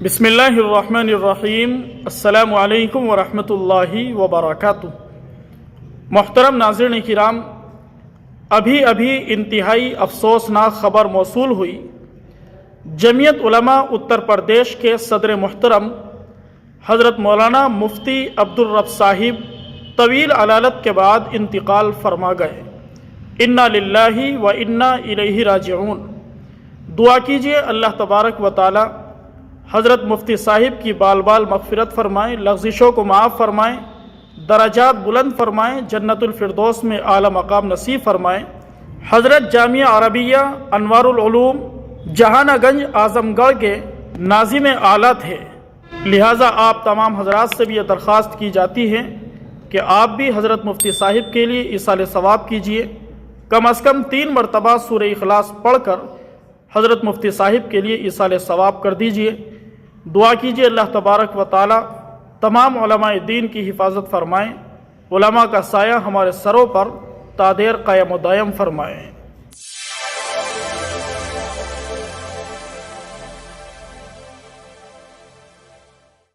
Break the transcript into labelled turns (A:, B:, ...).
A: بسم اللہ الرحمن الرحیم۔ السلام علیکم ورحمۃ اللہ وبرکاتہ۔ محترم ناظرین کرام، ابھی انتہائی افسوسناک خبر موصول ہوئی۔ جمعیت علماء اتر پردیش کے صدر محترم حضرت مولانا مفتی عبدالرب صاحب طویل علالت کے بعد انتقال فرما گئے۔ انا للہ و انا الیہ راجعون۔ دعا کیجیے اللہ تبارک و تعالی حضرت مفتی صاحب کی بال بال مغفرت فرمائیں، لغزشوں کو معاف فرمائیں، درجات بلند فرمائیں، جنت الفردوس میں اعلی مقام نصیب فرمائیں۔ حضرت جامعہ عربیہ انوار العلوم جہانہ گنج اعظم گڑھ کے ناظم اعلیٰ تھے، لہٰذا آپ تمام حضرات سے بھی یہ درخواست کی جاتی ہے کہ آپ بھی حضرت مفتی صاحب کے لیے ایصال ثواب کیجیے۔ کم از کم 3 مرتبہ سورہ اخلاص پڑھ کر حضرت مفتی صاحب کے لیے ایصال ثواب کر دیجیے۔ دعا کیجیے اللہ تبارک و تعالی تمام علماء دین کی حفاظت فرمائیں، علماء کا سایہ ہمارے سروں پر تا دیر قائم و دائم فرمائیں۔